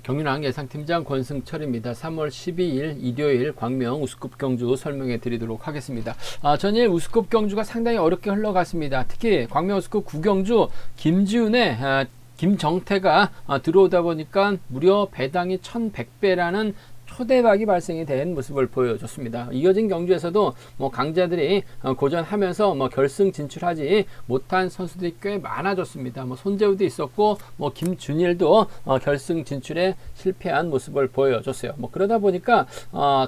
경륜왕 예상팀장 권승철입니다. 3월 12일 일요일 광명 우스컵 경주 설명해 드리도록 하겠습니다. 전일 우스컵 경주가 상당히 어렵게 흘러갔습니다. 특히 광명 우스컵 9경주 김지훈의 김정태가 들어오다 보니까 무려 배당이 1100배라는 초대박이 발생이 된 모습을 보여줬습니다. 이어진 경주에서도 강자들이 고전하면서 결승 진출하지 못한 선수들이 꽤 많아졌습니다. 손재우도 있었고 김준일도 결승 진출에 실패한 모습을 보여줬어요. 그러다 보니까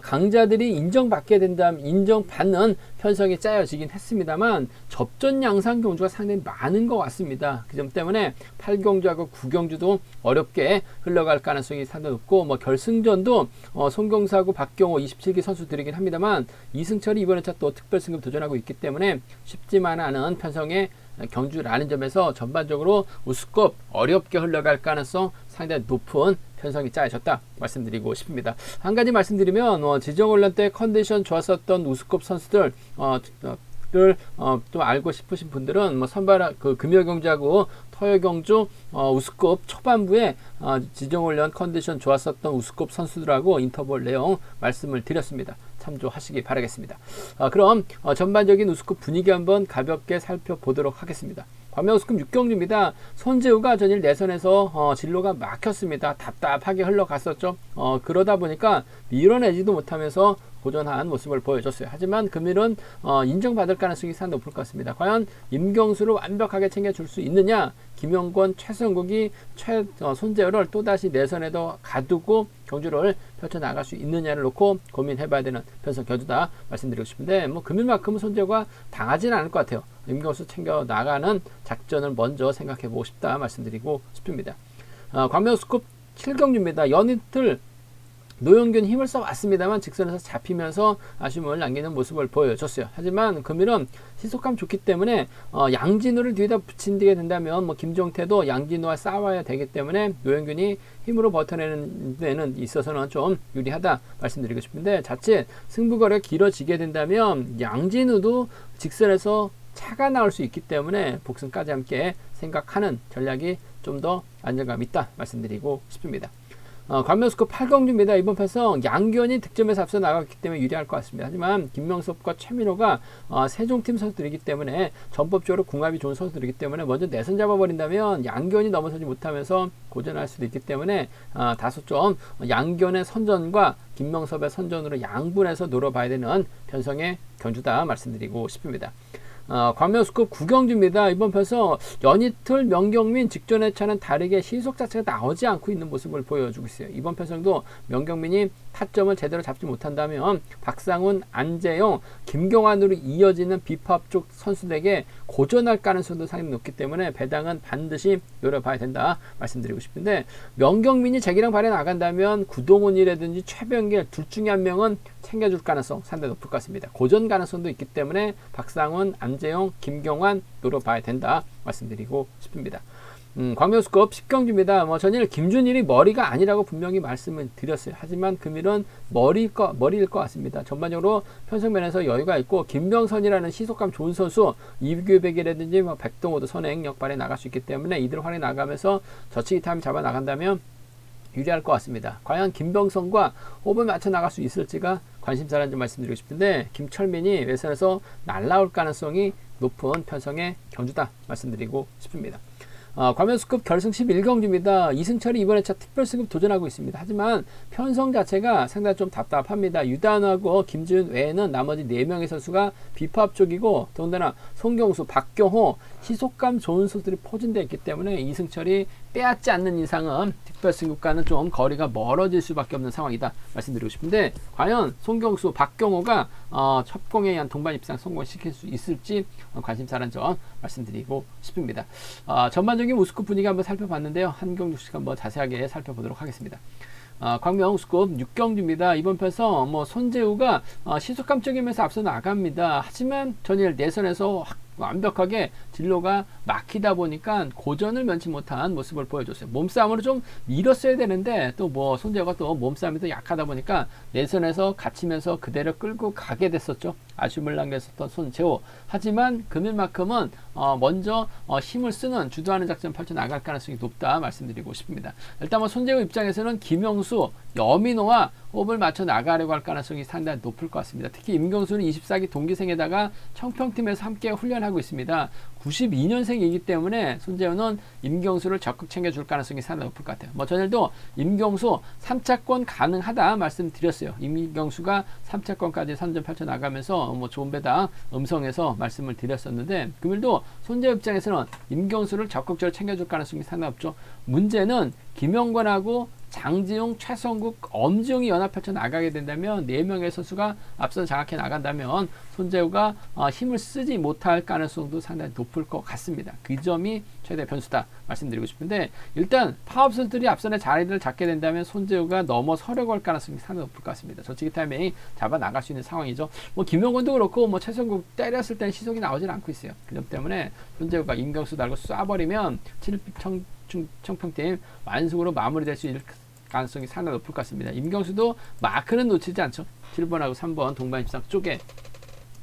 강자들이 인정받게 된다면 인정받는 편성이 짜여지긴 했습니다만 접전 양상 경주가 상당히 많은 것 같습니다. 그 점 때문에 8경주하고 9경주도 어렵게 흘러갈 가능성이 상당히 높고 결승전도 송경수하고 박경호 27기 선수들이긴 합니다만 이승철이 이번 회차 또 특별승급 도전하고 있기 때문에 쉽지만 않은 편성의 경주라는 점에서 전반적으로 우스컵 어렵게 흘러갈 가능성 상당히 높은 편성이 짜여졌다 말씀드리고 싶습니다. 한 가지 말씀드리면 지정훈련 때 컨디션 좋았었던 우스컵 선수들 또 알고 싶으신 분들은 선발 금요경주하고 토요경주 우스컵 초반부에 지정훈련 컨디션 좋았었던 우스컵 선수들하고 인터뷰 내용 말씀을 드렸습니다. 참조하시기 바라겠습니다. 그럼 전반적인 우스컵 분위기 한번 가볍게 살펴보도록 하겠습니다. 광명 우스컵 6경주입니다. 손재우가 전일 내선에서 진로가 막혔습니다. 답답하게 흘러갔었죠. 그러다 보니까 밀어내지도 못하면서 고전한 모습을 보여줬어요. 하지만 금일은 인정받을 가능성이 상당히 높을 것 같습니다. 과연 임경수를 완벽하게 챙겨줄 수 있느냐, 김영권, 최성국이 손재우를 또다시 내선에도 가두고 경주를 펼쳐나갈 수 있느냐를 놓고 고민해봐야 되는 편성 경주다 말씀드리고 싶은데 금일만큼은 손재우가 당하지는 않을 것 같아요. 임경수 챙겨나가는 작전을 먼저 생각해보고 싶다 말씀드리고 싶습니다. 광명 우스컵 7경주입니다. 연이틀 노영균 힘을 써왔습니다만 직선에서 잡히면서 아쉬움을 남기는 모습을 보여줬어요. 하지만 금일은 시속감 좋기 때문에 양진우를 뒤에다 붙이게 된다면 김종태도 양진우와 싸워야 되기 때문에 노영균이 힘으로 버텨내는 데는 있어서는 좀 유리하다 말씀드리고 싶은데 자칫 승부거리가 길어지게 된다면 양진우도 직선에서 차가 나올 수 있기 때문에 복승까지 함께 생각하는 전략이 좀 더 안정감 있다 말씀드리고 싶습니다. 광명 우스컵 8경주입니다. 이번 편성 양견이 득점에서 앞서 나갔기 때문에 유리할 것 같습니다. 하지만 김명섭과 최민호가 세종팀 선수들이기 때문에 전법적으로 궁합이 좋은 선수들이기 때문에 먼저 내선 잡아버린다면 양견이 넘어서지 못하면서 고전할 수도 있기 때문에 다소 좀 양견의 선전과 김명섭의 선전으로 양분해서 노려봐야 되는 편성의 경주다 말씀드리고 싶습니다. 광명 우스컵 9경주입니다. 이번 편성 연이틀 명경민 직전 회차는 다르게 시속 자체가 나오지 않고 있는 모습을 보여주고 있어요. 이번 편성도 명경민이 타점을 제대로 잡지 못한다면 박상훈, 안재영, 김경환으로 이어지는 비파업 쪽 선수들에게 고전할 가능성도 상당히 높기 때문에 배당은 반드시 노려봐야 된다 말씀드리고 싶은데 명경민이 재기량 발에 나간다면 구동훈이라든지 최병길 둘 중에 한 명은 챙겨줄 가능성 상당히 높을 것 같습니다. 고전 가능성도 있기 때문에 박상훈, 안재영, 김경환 노려봐야 된다 말씀드리고 싶습니다. 광명 우스컵 10경주입니다. 전일 김준일이 머리가 아니라고 분명히 말씀을 드렸어요. 하지만 금일은 머리일 것 같습니다. 전반적으로 편성면에서 여유가 있고 김명선이라는 시속감 좋은 선수 이규백이라든지 백동호도 선행 역발에 나갈 수 있기 때문에 이들 활에 나가면서 저치기 타임 잡아 나간다면 유리할 것 같습니다. 과연 김병선과 호흡을 맞춰 나갈 수 있을지가 관심사라는 점 말씀드리고 싶은데 김철민이 외선에서 날라올 가능성이 높은 편성의 경주다 말씀드리고 싶습니다. 광명 우스컵 결승 11경주입니다. 이승철이 이번 회차 특별승급 도전하고 있습니다. 하지만 편성 자체가 상당히 좀 답답합니다. 유단하고 김지훈 외에는 나머지 4명의 선수가 비파업 쪽이고 더군다나 송경수, 박경호 시속감 좋은 선수들이 포진되어 있기 때문에 이승철이 빼앗지 않는 이상은 특별승급과는 좀 거리가 멀어질 수밖에 없는 상황이다 말씀드리고 싶은데 과연 송경수, 박경호가 첩공에 의한 동반 입상 성공시킬 수 있을지 관심사라는 점 말씀드리고 싶습니다. 전반적인 우스컵 분위기 한번 살펴봤는데요. 한 경주씩 한번 자세하게 살펴보도록 하겠습니다. 광명 우스컵 6경주입니다. 이번 편성 손재우가 시속감적이면서 앞서 나갑니다. 하지만 전일 내선에서 완벽하게 진로가 막히다 보니까 고전을 면치 못한 모습을 보여줬어요. 몸싸움으로 좀 밀었어야 되는데 또 뭐 손재호가 또 몸싸움이 더 약하다 보니까 내선에서 갇히면서 그대로 끌고 가게 됐었죠. 아쉬움을 남겼었던 손재호. 하지만 금일만큼은 먼저 힘을 쓰는 주도하는 작전 펼쳐나갈 가능성이 높다 말씀드리고 싶습니다. 일단 뭐 손재호 입장에서는 김영수, 여민호와 호흡을 맞춰 나가려고 할 가능성이 상당히 높을 것 같습니다. 특히 임경수는 24기 동기생에다가 청평팀에서 함께 훈련하고 있습니다. 92년생이기 때문에 손재호는 임경수를 적극 챙겨줄 가능성이 상당히 높을 것 같아요. 뭐 전에도 임경수 3차권 가능하다 말씀드렸어요. 임경수가 3차권까지 선전 펼쳐나가면서 뭐 좋은 배당 음성에서 말씀을 드렸었는데 금일도 손재호 입장에서는 임경수를 적극적으로 챙겨줄 가능성이 상당히 높죠. 문제는 김영권하고 장지용, 최성국, 엄지용이 연합 펼쳐 나가게 된다면 4명의 선수가 앞서 장악해 나간다면 손재호가 힘을 쓰지 못할 가능성도 상당히 높을 것 같습니다. 그 점이 최대 변수다 말씀드리고 싶은데 일단 파업 선수들이 앞선에 자리를 잡게 된다면 손재호가 넘어서려고 할 가능성이 상당히 높을 것 같습니다. 저치기 타이밍이 잡아 나갈 수 있는 상황이죠. 뭐 김영권도 그렇고 뭐 최성국 때렸을 때는 시속이 나오질 않고 있어요. 그 점 때문에 손재호가 임경수 달고 쏴버리면 청평팀 완승으로 마무리될 수 있는 가능성이 상당히 높을 것 같습니다. 임경수도 마크는 놓치지 않죠. 7번하고 3번 동반 입상 쪽에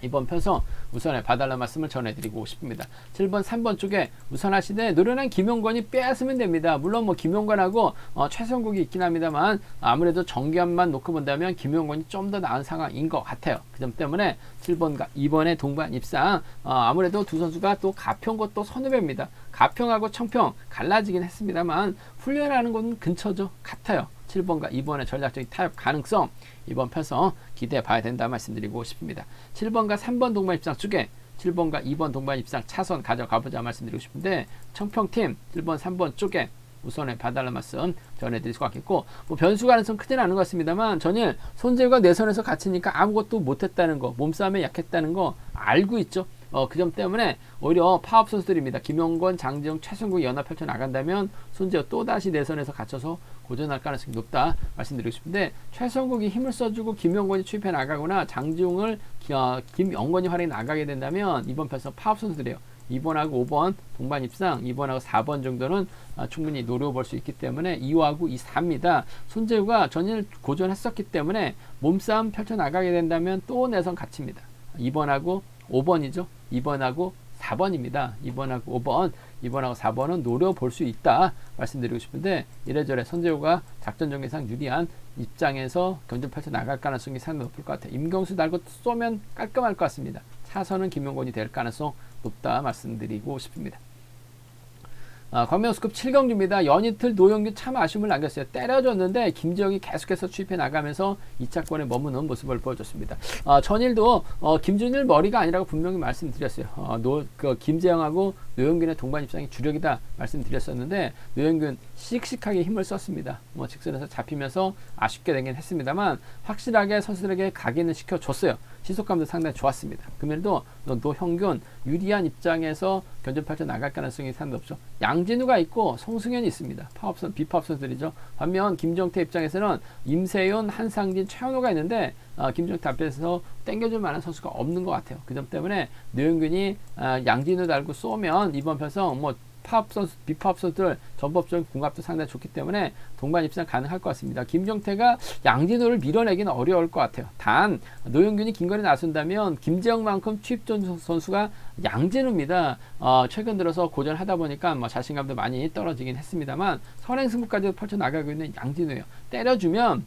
이번 편성 우선에 봐달라는 말씀을 전해드리고 싶습니다. 7번, 3번 쪽에 우선하시되 노련한 김용권이 빼앗으면 됩니다. 물론 뭐 김용권하고 최성국이 있긴 합니다만 아무래도 정규함만 놓고 본다면 김용권이 좀 더 나은 상황인 것 같아요. 그 점 때문에 7번과 2번의 동반 입상 아무래도 두 선수가 또 가평과 또 선후배입니다. 가평하고 청평 갈라지긴 했습니다만 훈련하는 곳은 근처죠. 같아요. 7번과 2번의 전략적인 타협 가능성 이번 편성 기대해 봐야 된다 말씀드리고 싶습니다. 7번과 3번 동반 입상 쪽에 7번과 2번 동반 입상 차선 가져가보자 말씀드리고 싶은데 청평팀 1번 3번 쪽에 우선에 봐달라는 말씀 전해드릴 수 같겠고 뭐 변수 가능성 크진 않은 것 같습니다만 전일 손재호가 내선에서 갇히니까 아무것도 못했다는 거 몸싸움에 약했다는 거 알고 있죠. 그 점 때문에 오히려 파업 선수들입니다. 김용권, 장지용, 최승국이 연합 펼쳐 나간다면 손재호 또다시 내선에서 갇혀서 고전할 가능성이 높다 말씀드리고 싶은데 최성국이 힘을 써주고 김용권이 추입해 나가거나 장지용을 김영권이 활용해 나가게 된다면 이번 편성 파업 선수들이에요. 2번하고 5번 동반 입상 2번하고 4번 정도는 충분히 노려볼 수 있기 때문에 2호하고 2, 4입니다. 손재우가 전일 고전했었기 때문에 몸싸움 펼쳐나가게 된다면 또 내선 갇힙니다. 2번하고 5번이죠. 2번하고 4번입니다. 2번하고 5번, 2번하고 4번은 노려볼 수 있다 말씀드리고 싶은데 이래저래 손재우가 작전 전개상 유리한 입장에서 견제 펼쳐나갈 가능성이 상당히 높을 것 같아요. 임경수 달고 쏘면 깔끔할 것 같습니다. 차선은 김용권이 될 가능성 높다 말씀드리고 싶습니다. 광명수급 7경주입니다. 연이틀 노영규 참 아쉬움을 남겼어요. 때려줬는데 김지영이 계속해서 추입해 나가면서 2차권에 머무는 모습을 보여줬습니다. 전일도 김준일 머리가 아니라고 분명히 말씀드렸어요. 김재영하고 노영균의 동반 입상이 주력이다 말씀드렸었는데 노영균 씩씩하게 힘을 썼습니다. 뭐 직선에서 잡히면서 아쉽게 되긴 했습니다만 확실하게 선수들에게 각인을 시켜줬어요. 시속감도 상당히 좋았습니다. 금일도 노형균 유리한 입장에서 견제 펼쳐 나갈 가능성이 상당히 높죠. 양진우가 있고 송승현이 있습니다. 파업선 비파업 선수들이죠. 반면 김정태 입장에서는 임세윤, 한상진, 최현호가 있는데 김정태 앞에서 땡겨줄 만한 선수가 없는 것 같아요. 그 점 때문에 노영균이 양진우 달고 쏘면 이번 편성 뭐 파업 선수, 비파업 선수들 전법적인 궁합도 상당히 좋기 때문에 동반 입상 가능할 것 같습니다. 김정태가 양진호를 밀어내기는 어려울 것 같아요. 단 노영균이 긴거리 나선다면 김재영만큼 취입전 선수가 양진호입니다. 최근 들어서 고전하다 보니까 뭐 자신감도 많이 떨어지긴 했습니다만 선행승부까지 펼쳐나가고 있는 양진호예요. 때려주면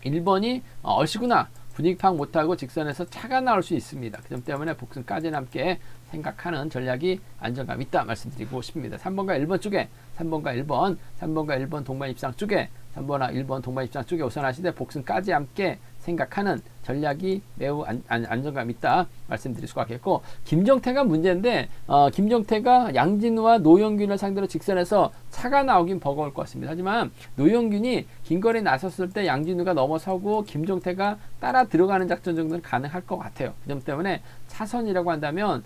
1번이 얼씨구나 분위기 파악 못하고 직선에서 차가 나올 수 있습니다. 그 점 때문에 복승까지는 함께 생각하는 전략이 안정감 있다 말씀드리고 싶습니다. 3번과 1번 쪽에 3번과 1번 동반 입상 쪽에 3번과 1번 동반 입상 쪽에 우선하시되 복승까지 함께 생각하는 전략이 매우 안정감 있다 말씀드릴 수가 있겠고 김정태가 문제인데 김정태가 양진우와 노영균을 상대로 직선에서 차가 나오긴 버거울 것 같습니다. 하지만 노영균이 긴거리 나섰을 때 양진우가 넘어서고 김정태가 따라 들어가는 작전 정도는 가능할 것 같아요. 그 점 때문에 차선이라고 한다면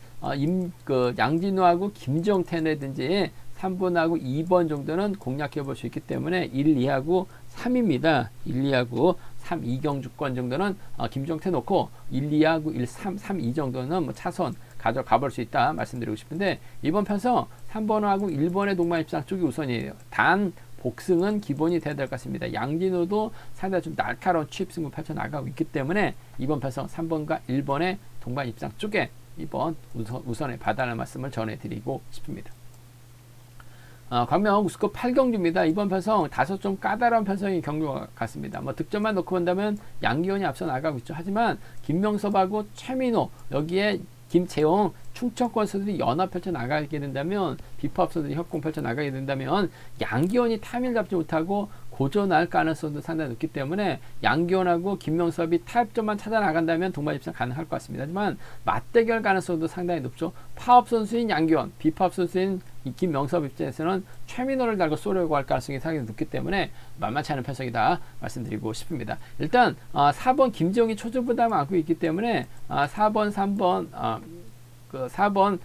양진우하고 김정태라든지 3번하고 2번 정도는 공략해 볼 수 있기 때문에 1, 2하고 3입니다. 1, 2하고 3, 2경주권 정도는 김정태 놓고 1, 2하고 1, 3, 3, 2 정도는 뭐 차선 가져가 볼 수 있다 말씀드리고 싶은데, 이번 편성 3번하고 1번의 동반 입상 쪽이 우선이에요. 단 복승은 기본이 돼야 될 것 같습니다. 양진호도 상당히 좀 날카로운 취입 승부 펼쳐나가고 있기 때문에 이번 편성 3번과 1번의 동반 입상 쪽에 이번 우선에 봐달라는 말씀을 전해드리고 싶습니다. 광명 우스컵 8경주입니다. 이번 편성 다소 좀 까다로운 편성이 경주 같습니다. 뭐 득점만 놓고 본다면 양기원이 앞서 나가고 있죠. 하지만 김명섭하고 최민호, 여기에 김재홍, 충청권 선수들이 연합 펼쳐 나가게 된다면, 비법 선수들이 협공 펼쳐 나가게 된다면 양기원이 타이밍을 잡지 못하고 고전할 가능성도 상당히 높기 때문에 양기원하고 김명섭이 타협점만 찾아 나간다면 동반 입상 가능할 것 같습니다. 하지만 맞대결 가능성도 상당히 높죠. 파업 선수인 양기원, 비법 선수인 김명섭 입장에서는 최민호를 달고 쏘려고 할 가능성이 상당히 높기 때문에 만만치 않은 편성이다 말씀드리고 싶습니다. 일단 4번 김재홍이 초조 부담을 안고 있기 때문에 4번, 3번, 4번,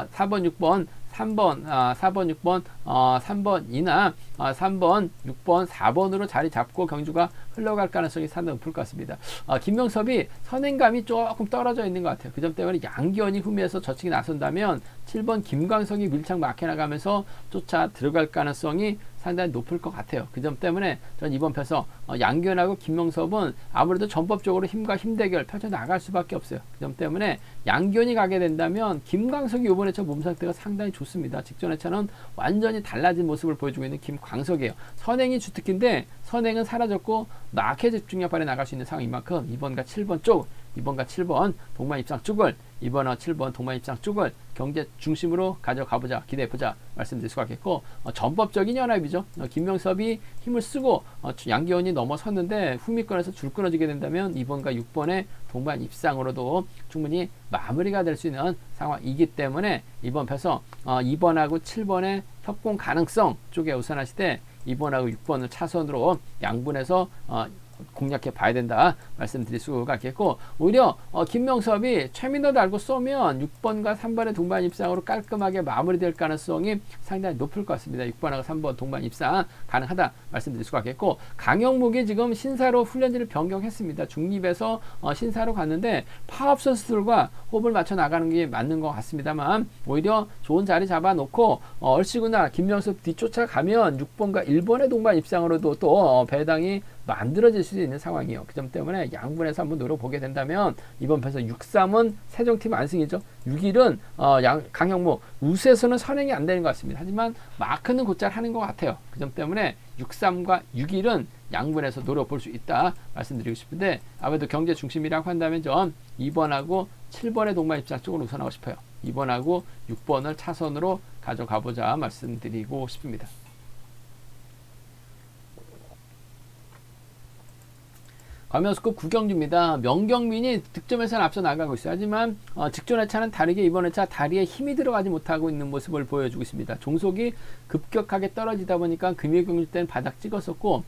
6번, 3번, 4번, 6번, 3번이나 3번, 6번, 4번으로 자리 잡고 경주가 흘러갈 가능성이 상당히 높을 것 같습니다. 김명섭이 선행감이 조금 떨어져 있는 것 같아요. 그 점 때문에 양기원이 후미에서 저측에 나선다면 7번 김광석이 밀착 막혀나가면서 쫓아 들어갈 가능성이 상당히 높을 것 같아요. 그 점 때문에 저는 이번 편성 양기원하고 김명섭은 아무래도 전법적으로 힘과 힘 대결 펼쳐 나갈 수밖에 없어요. 그 점 때문에 양기원이 가게 된다면 김광석이 이번에 차 몸 상태가 상당히 좋습니다. 직전의 차는 완전히 달라진 모습을 보여주고 있는 김광석이에요. 선행이 주특기인데 선행은 사라졌고 낙해 집중력 발에 나갈 수 있는 상황인 만큼 2번과 7번 쪽, 2번과 7번 동반 입상 쪽을, 2번과 7번 동반 입상 쪽을 경제 중심으로 가져가보자, 기대해보자 말씀드릴 수가 있겠고, 전법적인 연합이죠. 김명섭이 힘을 쓰고 양기원이 넘어섰는데 후미권에서 줄 끊어지게 된다면 2번과 6번의 동반 입상으로도 충분히 마무리가 될 수 있는 상황이기 때문에 이번 편성 2번하고 7번의 협공 가능성 쪽에 우선하실 때 2번하고 6번을 차선으로 양분해서 공략해 봐야 된다 말씀드릴 수가 있겠고, 오히려 김명섭이 최민호 달고 쏘면 6번과 3번의 동반 입상으로 깔끔하게 마무리될 가능성이 상당히 높을 것 같습니다. 6번하고 3번 동반 입상 가능하다 말씀드릴 수가 있겠고, 강영묵이 지금 신사로 훈련지를 변경했습니다. 중립에서 신사로 갔는데 파업 선수들과 호흡을 맞춰 나가는 게 맞는 것 같습니다만, 오히려 좋은 자리 잡아놓고 얼씨구나 김명섭 뒤쫓아가면 6번과 1번의 동반 입상으로도 또 배당이 만들어질 수 있는 상황이에요. 그 점 때문에 양분에서 한번 노려보게 된다면 이번 편에서 6-3은 세종팀 안승이죠. 6-1은 강형무 우수에서는 선행이 안 되는 것 같습니다. 하지만 마크는 곧잘 하는 것 같아요. 그 점 때문에 6-3과 6-1은 양분에서 노려볼 수 있다 말씀드리고 싶은데, 아무래도 경제 중심이라고 한다면 전 2번하고 7번의 동반 입상 쪽으로 우선하고 싶어요. 2번하고 6번을 차선으로 가져가보자 말씀드리고 싶습니다. 광명스컵 9경주입니다. 명경민이 득점에서는 앞서 나가고 있어요. 하지만 직전의 차는 다르게 이번 회차 다리에 힘이 들어가지 못하고 있는 모습을 보여주고 있습니다. 종속이 급격하게 떨어지다 보니까 금요경주 때는 바닥 찍었었고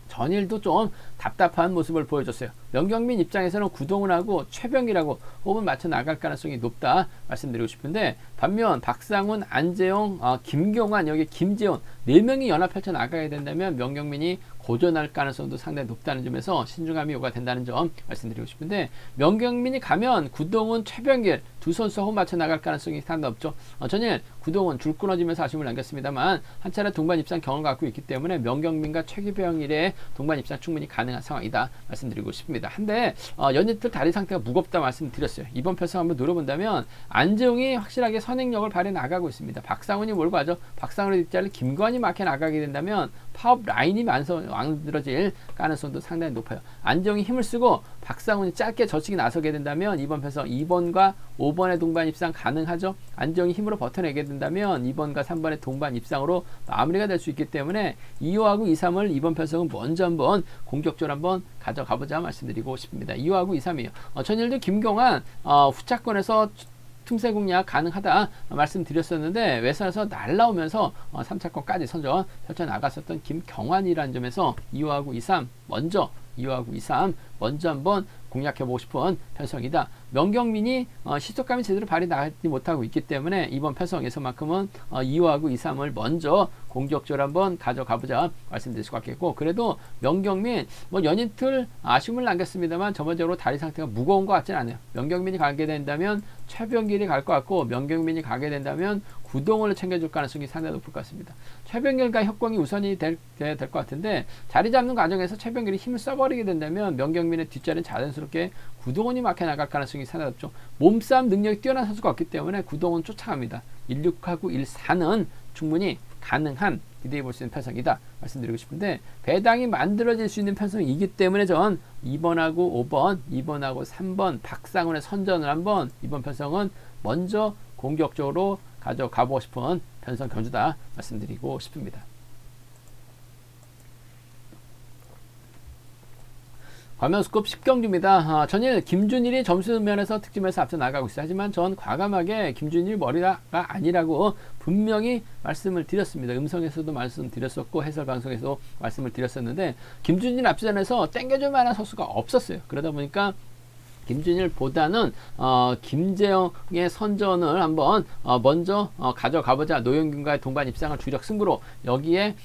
전일도 좀 답답한 모습을 보여줬어요. 명경민 입장에서는 구동훈하고 최병기라고 호흡을 맞춰 나갈 가능성이 높다 말씀드리고 싶은데, 반면 박상훈, 안재용, 김경환, 여기 김재훈 4명이 연합 펼쳐 나가게 된다면 명경민이 고전할 가능성도 상당히 높다는 점에서 신중함이 요구가 된다는 점 말씀드리고 싶은데, 명경민이 가면 구동훈, 최병길 두 선수 호흡 맞춰 나갈 가능성이 상당히 높죠. 전일 구동훈 줄 끊어지면서 아쉬움을 남겼습니다만 한 차례 동반 입상 경험을 갖고 있기 때문에 명경민과 최병길의 동반 입상 충분히 가능한 상황이다 말씀드리고 싶습니다. 한데 연이틀 다리 상태가 무겁다 말씀드렸어요. 이번 편성 한번 노려본다면 안재용이 확실하게 선행력을 발휘해 나가고 있습니다. 박상훈이 몰고 가죠. 박상훈의 뒷자리를 김관이 막혀 나가게 된다면 파업 라인이 만들어질 가능성도 상당히 높아요. 안재용이 힘을 쓰고 박상훈이 짧게 저측에 나서게 된다면 이번 편성 2번과 5번의 동반 입상 가능하죠. 안재용이 힘으로 버텨내게 된다면 2번과 3번의 동반 입상으로 마무리가 될 수 있기 때문에 2호하고 2, 3을 이번 편성은 먼저 한번 공격적으로 한번 가져가보자 말씀드리고 싶습니다. 2호하고 2, 3이에요. 전일도 김경환 후차권에서 틈새 공략 가능하다 말씀드렸었는데 외선에서 날라오면서 3차권까지 선전 펼쳐 나갔었던 김경환이라는 점에서 2호하고 2, 3 먼저 2호하고 2, 3 먼저 한번 공략해보고 싶은 편성이다. 명경민이 시속감이 제대로 발휘 나가지 못하고 있기 때문에 이번 편성에서만큼은 2호하고 2, 3을 먼저 공격적으로 한번 가져가보자 말씀드릴 수 같겠고, 그래도 명경민 뭐 연인틀 아쉬움을 남겼습니다만 전반적으로 다리 상태가 무거운 것 같지는 않아요. 명경민이 가게 된다면 최병길이 갈 것 같고, 명경민이 가게 된다면 구동을 챙겨줄 가능성이 상당히 높을 것 같습니다. 최병길과 협공이 우선이 될 것 같은데, 자리 잡는 과정에서 최병길이 힘을 써버리게 된다면 명경민의 뒷자리는 자연스럽게 구동원이 막혀 나갈 가능성이 상당히 높죠. 몸싸움 능력이 뛰어난 선수가 없기 때문에 구동원 쫓아갑니다. 16하고 14는 충분히 가능한, 기대해 볼 수 있는 편성이다 말씀드리고 싶은데, 배당이 만들어질 수 있는 편성이기 때문에 전 2번하고 5번, 2번하고 3번 박상훈의 선전을 한번 이번 편성은 먼저 공격적으로 가져가보고 싶은 편성 경주다 말씀드리고 싶습니다. 과면수급 10경주입니다. 전일 김준일이 점수 면에서 득점에서 앞서 나가고 있어요. 하지만 전 과감하게 김준일 머리가 아니라고 분명히 말씀을 드렸습니다. 음성에서도 말씀드렸었고 해설 방송에서도 말씀을 드렸었는데, 김준일 앞전에서 땡겨줄 만한 선수가 없었어요. 그러다 보니까 김준일보다는 김재영의 선전을 한번 먼저 가져가보자. 노영균과의 동반 입상을 주력 승부로 여기에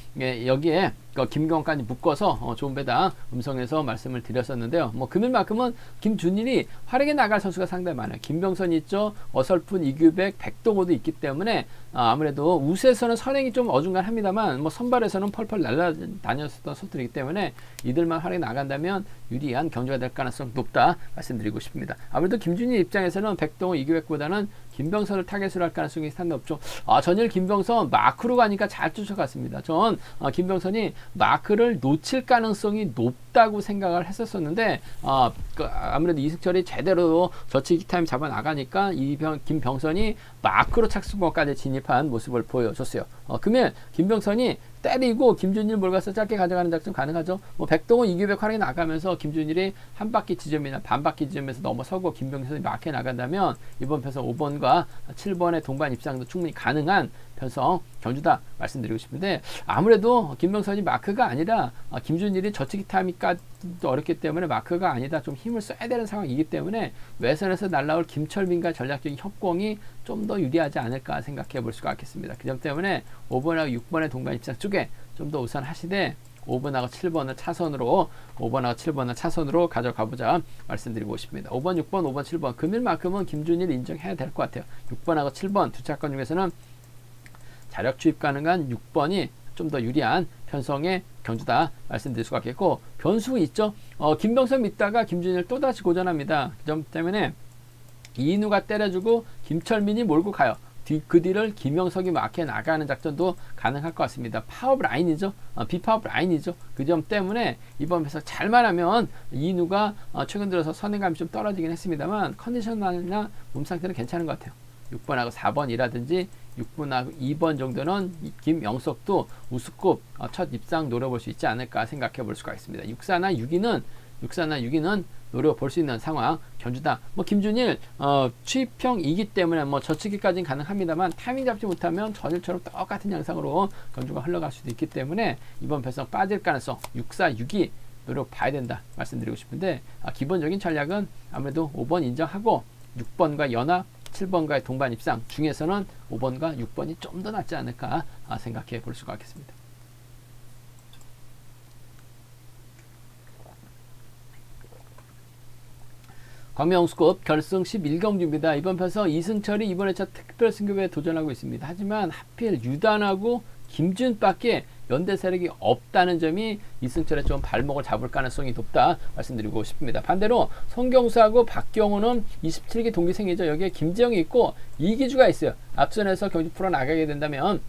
김경까지 묶어서 좋은 배당 음성에서 말씀을 드렸었는데요. 뭐 금일만큼은 김준일이 활약에 나갈 선수가 상당히 많아요. 김병선이 있죠. 어설픈 이규백, 백동호도 있기 때문에 아무래도 우세에서는 선행이 좀 어중간합니다만 뭐 선발에서는 펄펄 날아다녔었던 선수들이기 때문에 이들만 활약에 나간다면 유리한 경주가 될 가능성 높다 말씀드리고 싶습니다. 아무래도 김준일 입장에서는 백동호, 이규백보다는 김병선을 타겟으로 할 가능성이 상당히 높죠. 전일 김병선 마크로 가니까 잘 쫓아갔습니다. 전 김병선이 마크를 놓칠 가능성이 높다고 생각을 했었었는데, 아무래도 이승철이 제대로 저치기 타임 잡아 나가니까 김병선이 마크로 착수권까지 진입한 모습을 보여줬어요. 그러면 김병선이 때리고 김준일 몰가서 짧게 가져가는 작전 가능하죠. 뭐 백동호, 이규백 활약이 나가면서 김준일이 한 바퀴 지점이나 반 바퀴 지점에서 넘어서고 김병선이 마크에 나간다면 이번 편성 5번과 7번의 동반 입상도 충분히 가능한 편성 경주다 말씀드리고 싶은데, 아무래도 김병선이 마크가 아니라 김준일이 저치기 타임까지도 어렵기 때문에 마크가 아니다 좀 힘을 써야 되는 상황이기 때문에 외선에서 날라올 김철민과 전략적인 협공이 좀 더 유리하지 않을까 생각해 볼 수가 있겠습니다. 그 점 때문에 5번하고 6번의 동반 입상 쪽에 좀 더 우선 하시되 5번하고 7번을 차선으로 가져가보자 말씀드리고 싶습니다. 5번, 6번, 5번, 7번 금일만큼은 김준일 인정해야 될 것 같아요. 6번하고 7번 두 차권 중에서는 자력 추입 가능한 6번이 좀 더 유리한 편성의 경주다 말씀드릴 수가 있겠고, 변수 있죠. 김병선 믿다가 김준일 또다시 고전합니다. 그 점 때문에 이인우가 때려주고 김철민이 몰고 가요. 그 뒤를 김영석이 막혀 나가는 작전도 가능할 것 같습니다. 파업 라인이죠. 비파업 라인이죠. 그 점 때문에 이번 편성 잘만 하면 이인우가 최근 들어서 선행감이 좀 떨어지긴 했습니다만 컨디션이나 몸 상태는 괜찮은 것 같아요. 6번하고 4번이라든지 6번하고 2번 정도는 김영석도 우수급 첫 입상 노려볼 수 있지 않을까 생각해 볼 수가 있습니다. 6사나 6위는 노려볼 수 있는 상황 경주다. 뭐 김준일 취입형이기 때문에 뭐 저치기까지는 가능합니다만 타이밍 잡지 못하면 전일처럼 똑같은 양상으로 경주가 흘러갈 수도 있기 때문에 이번 편성 빠질 가능성 6사 6위 노려봐야 된다 말씀드리고 싶은데, 기본적인 전략은 아무래도 5번 인정하고 6번과 연합 7번과의 동반 입상 중에서는 5번과 6번이 좀 더 낫지 않을까 생각해 볼 수가 있겠습니다. 광명수급 결승 11경주입니다. 이번 편성 이승철이 이번 회차 특별 승급에 도전하고 있습니다. 하지만 하필 유단하고 김준밖에 연대 세력이 없다는 점이 이승철의 좀 발목을 잡을 가능성이 높다 말씀드리고 싶습니다. 반대로 송경수하고 박경호는 27기 동기생이죠. 여기에 김재영이 있고 이기주가 있어요. 앞선에서 경주 풀어나가게 된다면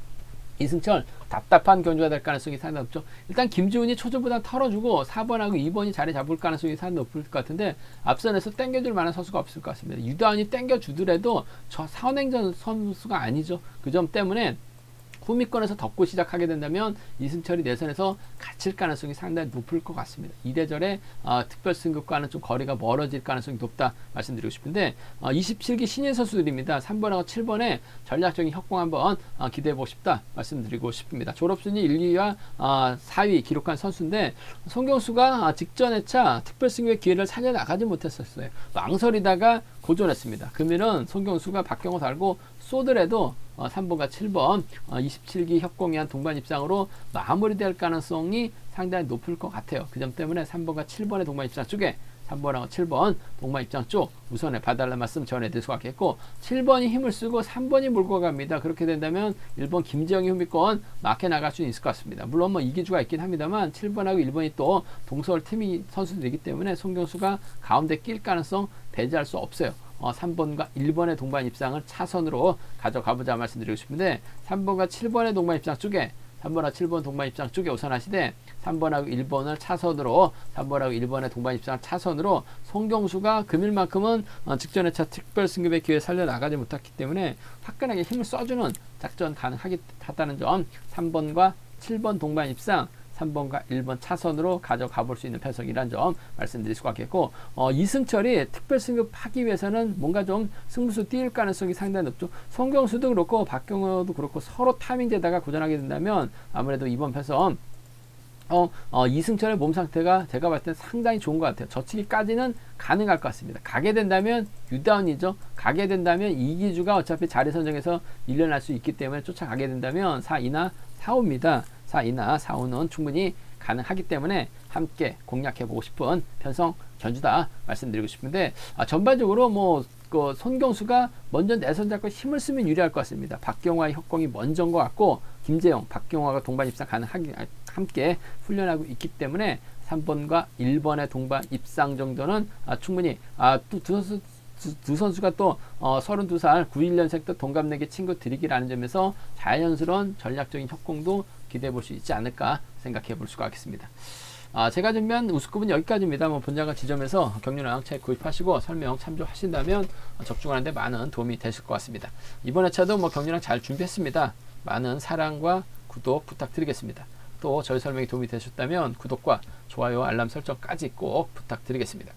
이승철 답답한 경주가 될 가능성이 상당히 높죠. 일단 김지훈이 초조보다 털어주고 4번하고 2번이 자리 잡을 가능성이 상당히 높을 것 같은데, 앞선에서 땡겨줄 만한 선수가 없을 것 같습니다. 유다원이 땡겨주더라도 저 선행전 선수가 아니죠. 그 점 때문에 후미권에서 덮고 시작하게 된다면 이승철이 내선에서 갇힐 가능성이 상당히 높을 것 같습니다. 이래저래 특별 승급과는 좀 거리가 멀어질 가능성이 높다 말씀드리고 싶은데 27기 신인 선수들입니다. 3번하고 7번에 전략적인 협공 한번 기대해보고 싶다 말씀드리고 싶습니다. 졸업순위 1, 2위와 4위 기록한 선수인데 송경수가 직전 회차 특별 승급의 기회를 살려나가지 못했었어요. 망설이다가 고전했습니다. 그러면은 송경수가 박경호 달고 쏘더라도 3번과 7번 27기 협공위한 동반 입상으로 마무리될 가능성이 상당히 높을 것 같아요. 그 점 때문에 3번과 7번의 동반 입상 쪽에 3번하고 7번 동반 입장 쪽 우선에 봐달라는 말씀 전해드릴 수 있겠고 7번이 힘을 쓰고 3번이 몰고 갑니다. 그렇게 된다면 1번 김지영이 후미권 막혀 나갈 수 있을 것 같습니다. 물론 뭐 이기주가 있긴 합니다만 7번하고 1번이 또 동서울 팀이 선수들이기 때문에 송경수가 가운데 낄 가능성 배제할 수 없어요. 3번과 1번의 동반 입상을 차선으로 가져가보자 말씀드리고 싶은데 3번과 7번의 동반 입상 쪽에 3번하고 7번 동반 입상 쪽에 우선하시되 3번하고 1번을 차선으로 3번하고 1번의 동반 입상을 차선으로 송경수가 금일만큼은 직전 회차 특별 승급의 기회에 살려나가지 못했기 때문에 화끈하게 힘을 써주는 작전 가능하다는 점 3번과 7번 동반 입상 3번과 1번 차선으로 가져가 볼 수 있는 편성이라는 점 말씀드릴 수가 있겠고 이승철이 특별 승급하기 위해서는 뭔가 좀 승부수 띄울 가능성이 상당히 높죠. 송경수도 그렇고 박경호도 그렇고 서로 타이밍되다가 고전하게 된다면 아무래도 이번 편성 이승철의 몸 상태가 제가 봤을 때 상당히 좋은 것 같아요. 저치기까지는 가능할 것 같습니다. 가게 된다면 유다운이죠. 가게 된다면 이기주가 어차피 자리 선정에서 밀려날 수 있기 때문에 쫓아가게 된다면 4-2나 4-5입니다. 4-2나 4-5는 충분히 가능하기 때문에 함께 공략해보고 싶은 편성 견주다 말씀드리고 싶은데 전반적으로 손경수가 먼저 내선 잡고 힘을 쓰면 유리할 것 같습니다. 박경화의 협공이 먼저인 것 같고 김재영, 박경화가 동반 입상 가능하기 함께 훈련하고 있기 때문에 3번과 1번의 동반 입상 정도는 충분히 또 두 선수가 또 32살 91년생 또 동갑내기 친구들이기라는 점에서 자연스러운 전략적인 협공도 기대해 볼 수 있지 않을까 생각해 볼 수가 있겠습니다. 제가 준비한 우스컵은 여기까지입니다. 본장과 지점에서 경륜왕 책 구입하시고 설명 참조하신다면 적중하는데 많은 도움이 되실 것 같습니다. 이번 회차도 경륜왕 잘 준비했습니다. 많은 사랑과 구독 부탁드리겠습니다. 또 저희 설명이 도움이 되셨다면 구독과 좋아요 알람 설정까지 꼭 부탁드리겠습니다.